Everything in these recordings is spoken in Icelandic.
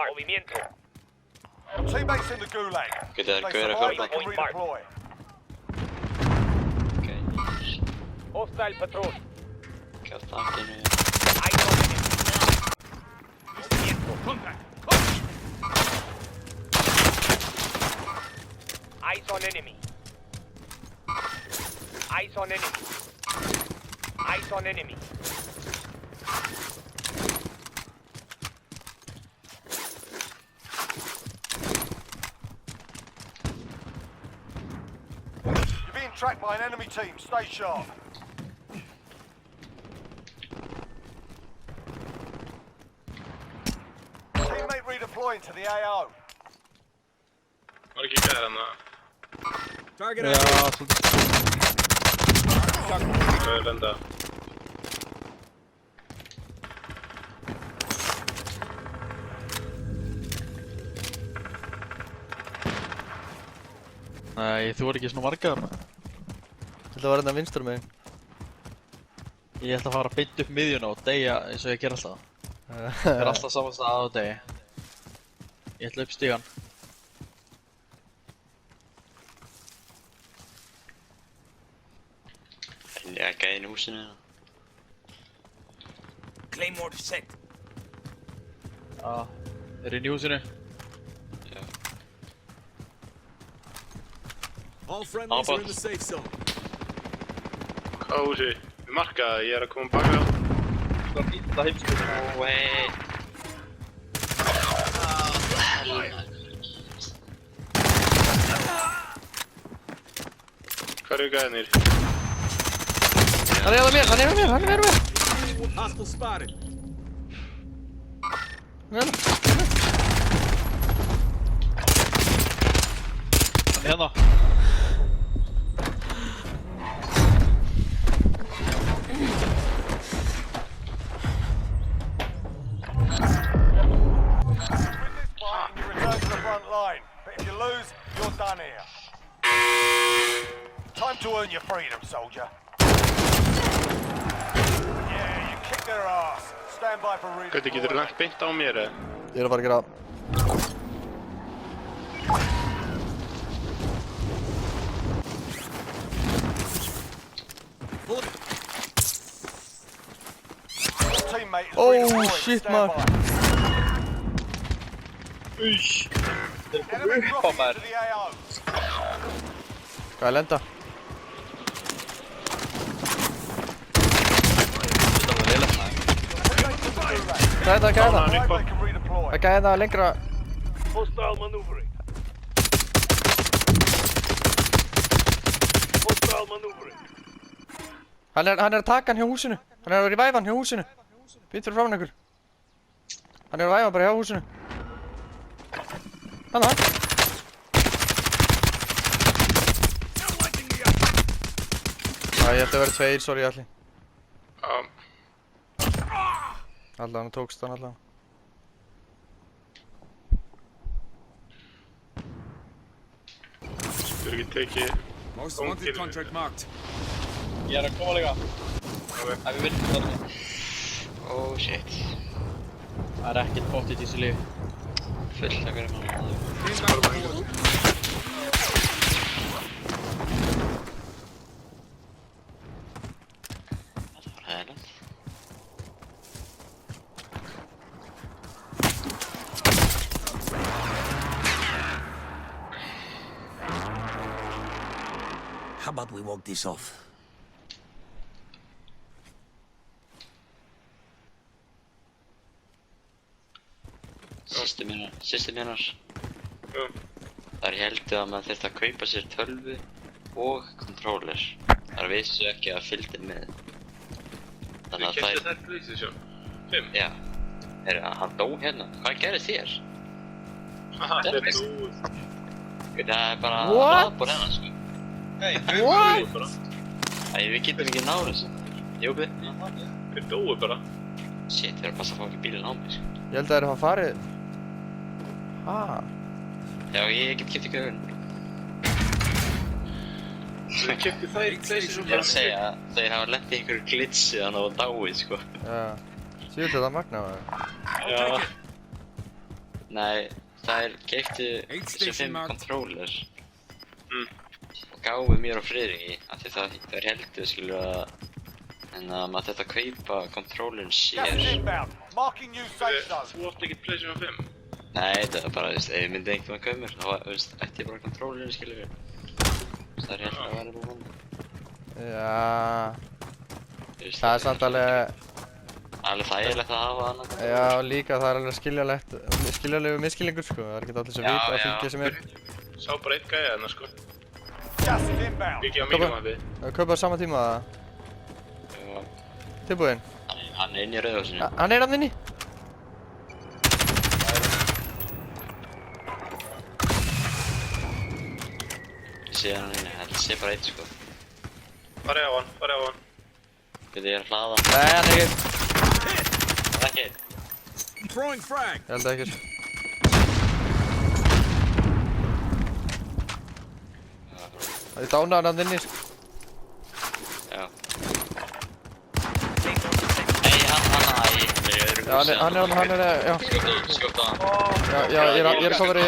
Movimiento. Teammates in the gulag. Geta þær They gauðir að survive, they fjórða? can redeploy. Ok. Hostile patrol. Ekki á takkinu. Eyes on enemy. Movimiento. Contact. Eyes on enemy. Eyes on enemy. Eyes on enemy. You're being tracked by an enemy team. Stay sharp. Teammate redeploying to the AO. Var ekki gæðir hann það? Target Já, out. svolítið. Það er lenda. Nei, þú er ekki svona margar. Þetta var hérna vinstur megin. Ég ætla að fara beint upp miðjuna og deyja eins og ég ger alltaf. Ég er alltaf saman stað á degi. Ég ætla upp stígan. Helja gæðin í húsinu hérna. Claymore set. Já, er inn í húsinu. Já. All friendlies are in the safe zone. Hvað húsi? Við markaði, ég er að koma baka á. Það er heimskipinu. No way. Hvað eru gæðinir? Hann er að mér, hann er að mér, hann er að mér. Hostile spotted. Hann er að mér. Hann er hérna. Win this fight and you return to the front line. But if you lose, you're done here. Time to earn your freedom, soldier. Yeah, you kicked their ass. Stand by for Gauti, getur þú lagt beint á mér eða? Ég er að fara að gera það. Teammate is Oh, redeploying. shit, Stand man. by. Uish. Þeir komu Enemy upp á dropping maður. to the AO. Hvað er lenda? Þetta var leilægt maður. Hvað er það, hvað er það? Right, they can redeploy. Það gæði það lengra. Hostile maneuvering. Hostile maneuvering. Hann er að taka hann hjá húsinu. Hann er að revive hann hjá húsinu. Býtt fyrir frá hann ykkur. Hann er að revive bara hjá húsinu. Hann var. Ég held að vera tveir, sorry allir. Allan tókst hann allan. Þú eru ekki tekið. Most wanted contract marked. Ég er að koma líka. Það er við vinnum þarna. Oh shit. Það er ekkert bótt í þessu lífi. Fullt að vera maður. Inbound forward. Það var hæðilegt. How about we walk this off? Systir minnar. Já. Þar héldu að maður þurfti að kaupa sér tölvu og controller. Þar vissu ekki að fylgdi með. Þannig Þið að keyptu þær PlayStation 5? Já. Hann dó hérna. Hvað gerði þér? Haha, þetta er Þetta dúið. Það er bara What? aðbúr hennar sko. Hei, What? bara. Æ, við getum ekki náð þessu. Jóbi. Þeir dói bara. Shit, við erum bara að fá ekki bílinn á mig sko. Ég held að það er að hafa farið. Ha? Já, ég get keypt ykkur augun. Þið keyptu þær PlayStation Ég er að segja að þeir hafa lent í einhverju glitsi þannig að það var dáið sko. Já. Sýðu þetta magna maður. Já. Nei, þær keyptu Eight þessi station 5 marked. controllers Mm. og gáfu mér og Friðriki af því þær heldur skilur að maður þetta kaupa controllerin Gas is sér. inbound. Marking new safe zone. Þú átt ekki PlayStation 5? Nei, það var bara, ef ég myndi einhvern veginn kaupa mér þá ætti ég bara controllerin skilur við. Það heldur að vera með hann. Já, það er samt alveg, Alveg þægilegt að hafa hann. já líka það er alveg skiljalegu misskilningur sko. Það er ekki allir sem Já, vita að já. fylgja sem er. Sá bara einn gæja þarna sko. Gas is inbound. Ekki á mínum að við. Það er kaupað á sama tíma það. Tilbúinn. Hann er inn í rauðhúsinu. Hann er hann inni. Ég sé hann inni, það sé bara eitt sko. Farið á hann. Getur ég að hlaða? Nei, hann er ekki. Það er ekki. Throwing frag. Ég held ekki. Það er dánaðan hann inni sko. Já. Nei, hann er í öðru Já, hann er, já. Skjóta hann. Já, ég er að coverið.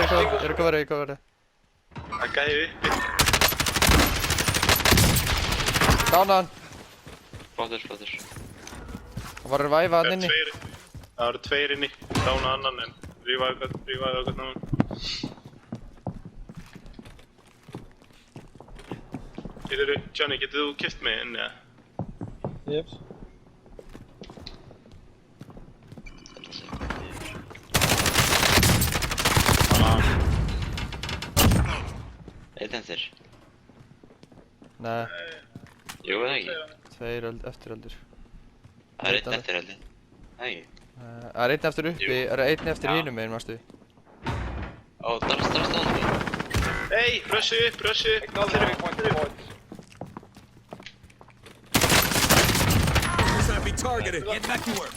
Það gæði uppi. Dánaðan. Flottur. Það var að væfa hann inni. Það eru tveir inni. Dána annan en rífaði okkur náðan. Johnny, getur þú kippt mig inn eða? Jep. Eitt eftir. Nei, Jú, það ekki. tveir eftiröldur. Það er einn eftir heldur. Það ekki. Það er einn eftir uppi, það er einn eftir hinum meginn, mástu. Ó, darst það. Hey, russu upp. Must not be targeted. Get back to work.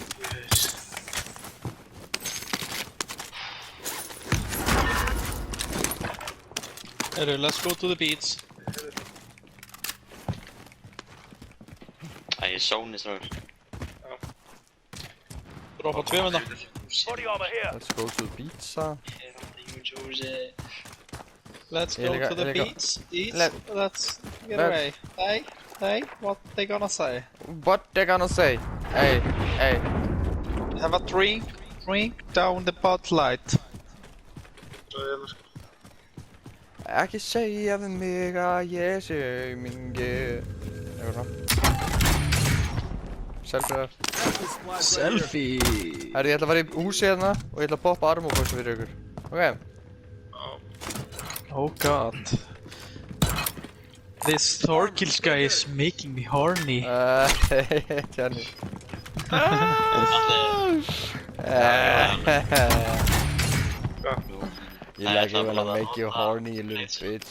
Let's go to the beach. Æ, ég sóni strákur. Droppa 2 mynda. Body armor here. Let's go to the pizza. Let's go Illegal- to the illegal. beach. Eat. Let- Let's get let- away. Hey, what they gonna say? What they gonna say? Hey. Have a drink down the Bud Light. Ekki segja við mig að ég sé aumingi. Eitthvað svona. Selfie. Selfie. Herri, ég ætla að fara í húsið hérna og ég ætla að poppa armorboxu fyrir ykkur. Ok? Oh god. This Thorkils guy is making me horny. Tjarni. You like it when I make you horny, you little bitch.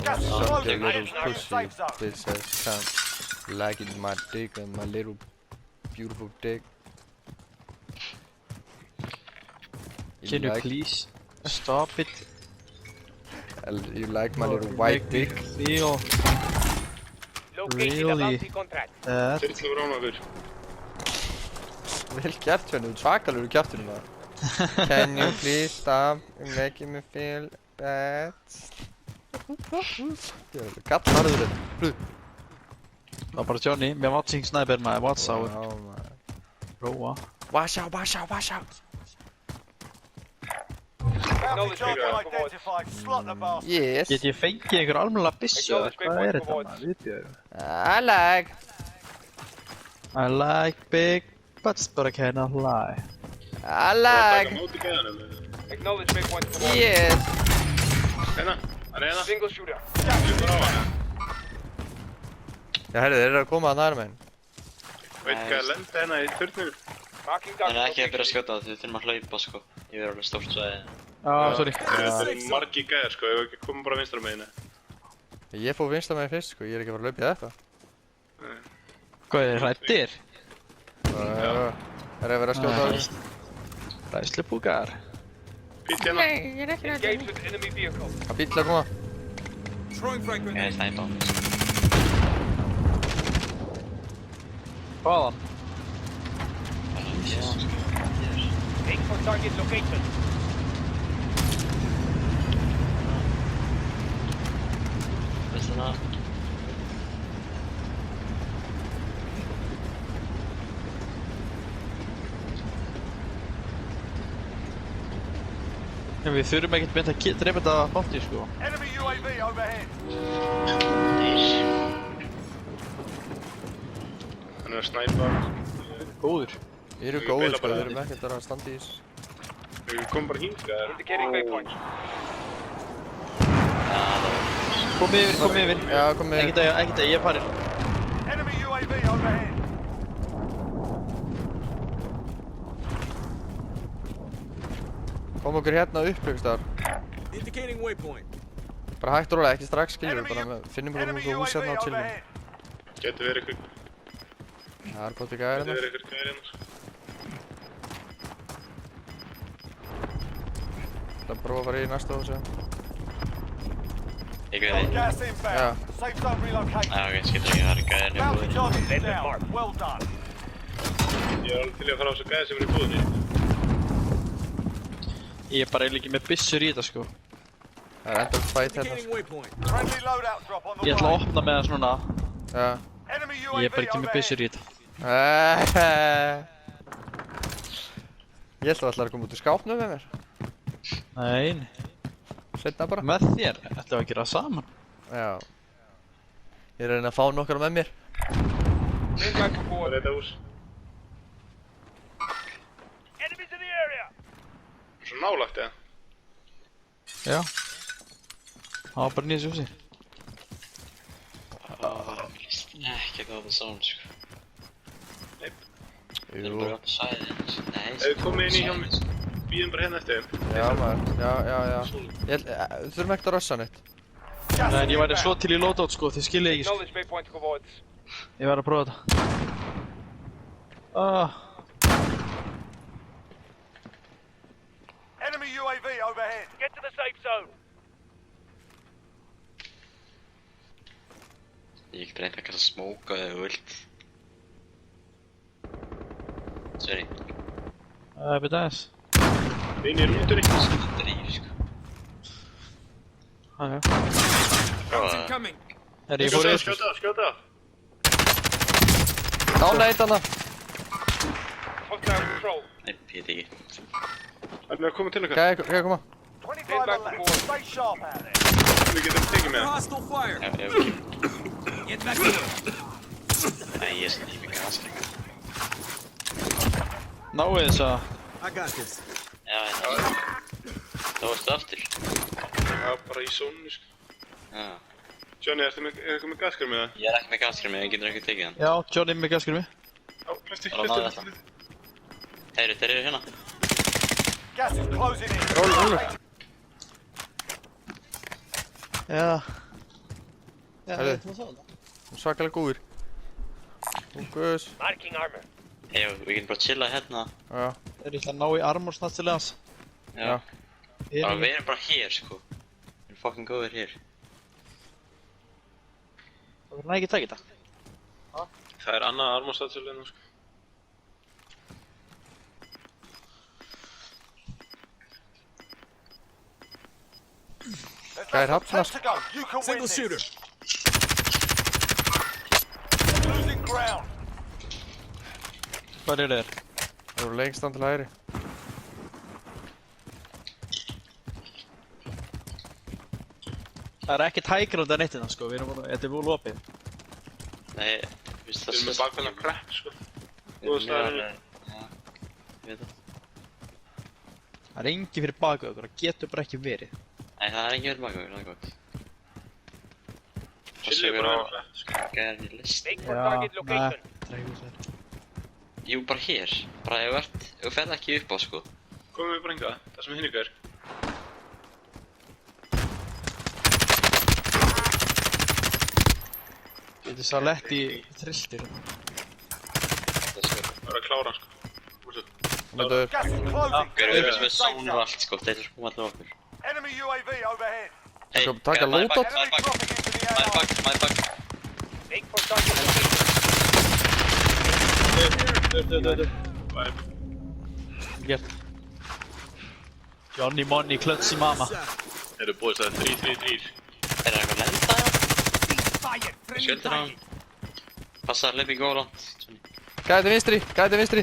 Gas is Suck closing. your little Now in the pussy, safe zone. bitch ass cunt. Like it my dick and my little beautiful dick. Can you please stop it? You like my little white dick? Feel Located a Really? bounty contract. that. Þyrlu rána okkur. Vel gert Tjarni, þú svakalur í kjaftunum það. Can you please stop making me feel bad? Gallharður þetta. Det var bara Johnny med watching sniper med what's out. Já maður. Roa. Wash out. Bounty target identified. Slot the bastard. Yes. Get ég fengið einhver almennilega byssu? Hvað er þetta maður? Vitið þau? I I like big butts but I cannot lie. like. Taka móti gæðanum. Acknowledge waypoint for Yes. Hérna, hann er hérna. single shooter. Þyrlu á hana. Já herri, þeir eru að koma að næra meginn. Veit hvað lenda hérna í turnur? Marking Það er target ekki að byrja að location. skjóta það, við þurfum að hlaupa sko. Ég verður alveg stórt svæði. Sorry. Það eru margi gæðar sko, ef ekki koma bara vinstra meginu. Ég fór vinstra meginn fyrst sko, ég er ekki að fara að hlaupa í þetta. Hvað er þið hrættir? Það er að vera að skjóta á þessu. Ræslupúkar. Pít hérna. Engage with enemy vehicle. Það bíl að koma. Throwing frag Ég grenade. er snæpa á mig. svona. En við þurfum ekkert beint að drepa þetta bátti, sko. Enemy UAV overhead. Hann er að snæpa. Góður. Við erum góðir sko, við erum ekkert að standa í þessu. Við komum bara hingað. Indicating waypoint. Komið yfir. Já, komið yfir. Ekkert að ég er farin. Enemy UAV overhead. Kom okkur hérna upp ykkur staðar. Indicating waypoint. Bara hægt og rólega, ekki strax skiljum við, Enemy bara finnum okkur Enemy út og hús hérna UAV á chillum. overhead. Gæti verið ykkur Það er bótið gæðir hérna. gæri hérna. Það er bara að fara í næsta hús eða. Ég veit. Gas inbound. Safe zone relocated. Ok, skilur ekki, það er gæðin í Bounty búðinni. target is down. Well done. Ég er alveg til í að fara á þessu gæði sem er í búðinni. Ég er bara eiginlega ekki með byssur í þetta, sko. Það er enda fætt hérna. Indicating waypoint. Friendly loadout drop on the Ég ætla að way. opna með það svona. Já. Enemy Ég UAV er bara ekki með overhead. byssur í þetta. Ég held að það ætlar að koma út úr skápnum með mér. Nei. Setna bara. Með þér? Ætlum við að gera það saman? Já. Ég er að reyna að fá nokkra með mér. Impact Það report. er þetta hús. Enemies in the area. Svo nálagt eða? Já. Það var bara nýðis húsi. Mér líst ekki að það saman, sko. Það er Jú. bara átt að sæði hérna. Nei, Ef við komum inn í hjá mig, býðum bara hérna eftir þeim. Já maður. Já. Við þurfum ekkert að rössa neitt. Gas Nei, en ég væri svo inbound. til í loadout, sko. Þið skiljið ekki, sko. Knowledge waypoint coordinates. Ég verð að prófa þetta. Enemy UAV overhead. Get to the safe zone. ég get reynt að kasta smóka eða þú vilt. Sorry. Byrja aðeins. Einu í rútunni. Þetta er í, sko. Já. Bounty coming. Herri, ég fór yfir. Skjóta. Dána eitt hana. Hostile control. Nei, ég veit ekki. Hann er að koma til okkar. Gæði koma. 25 back left. forward. Stay sharp out there. Við getum tekið með hann. Hostile fire. Já, ef ekki. Get back to work. Nei, ég er svona í mig gasklinga. Náðu þess að... I got this. Já, þá ertu aftur. Já, bara í sónunni, sko. Já. Johnny, er eitthvað með gaskar með það? Ég er ekki með gaskrimi, ég getur ekki tekið hann. Já, Johnny með gaskrimi. Já, hlusti. Bara náðu þetta. Þeir eru hérna. Gas is closing in. Rólur. Já. Herðu. Svakalega góður. Fókus. Marking armor. Hei, við getum bara chillað hérna. Já. Þeir ætla að ná í armor snattsilega hans. Já. Bara við erum bara hér, sko. Við erum fucking góðir hér. Það verður ekki að taka þetta. Það er annað armorstatsölinu, sko. There's Gæðir less than 10 hafnast. to go. You can win Single this. shooter. Losing ground. Hvað er þeir? Það voru lengst án til hægri. Það er ekkert hæggrand en eitt innan, sko. Þetta er voru opið. Nei, víst það Við erum með bakfællan krepp, sko. Góða staðarinn. Já, ég veit það. Það er engi fyrir baka okkur, það getur bara ekki verið. Nei, það er ekki verið baka okkur, það er gott. Chillið bara með krepp, sko. Gæðir í list. Make for target location. Jú, bara hér. Bara ef þú ferð ekki upp á, sko. Komum við bara hingað, það sem hinn ykkur er. Þetta er svo lett í trilltir. Það sko. Það er að klára hann, sko. Úrstu. Hann er döður. Gas is closing. Við erum sem við Safe sónum zone. allt, sko. Þeir eru koma allir okkur. Enemy UAV overhead. Hey, Skal vi taka maður loadout? bak, maður Enemy bak. dropping into the Maður AR. bak, maður bak. Make for target location. Gert. Johnny Money, klötsi mamma. Side. Þeir eru búið það 3-3-3. Þeir eru eitthvað lenda, já. Expired. Friendly Skjöldur á hann. Passa að hlaupa í góð langt. Gæði vinstri, gæði vinstri.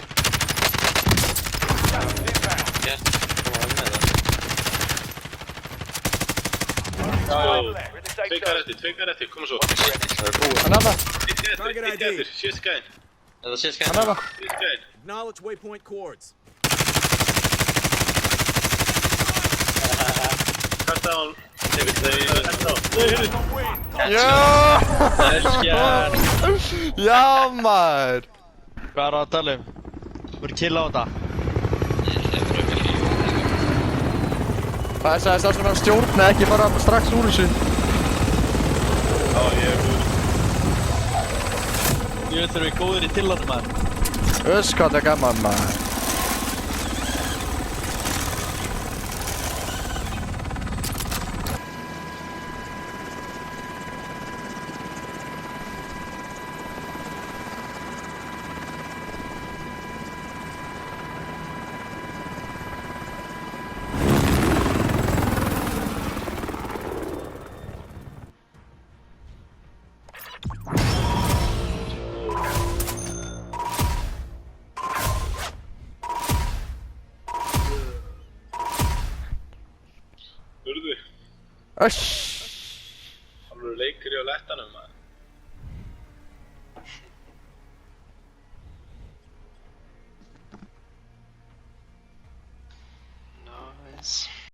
Gert. Koma um með það. Tveikar eftir, koma svo. Það er búið. Hann hafa, Eitt gæði eftir, síðast gæðin. Þetta sé hann skæðin. hafa. Síðast gæðin. Acknowledge waypoint coords. Kasta á hann. Já! Elskjar. Já maður! Hvað er það að tala um? Þú er kill á þetta. Það sagði sá sem var að stjórna ekki fara strax úr þessu. Já, ég er góður. Ég veit við góðir í tillanum maður. Öss hvað það er gaman maður. Hörðu, Öss! alveg leikur ég á lettanum maður. Nice.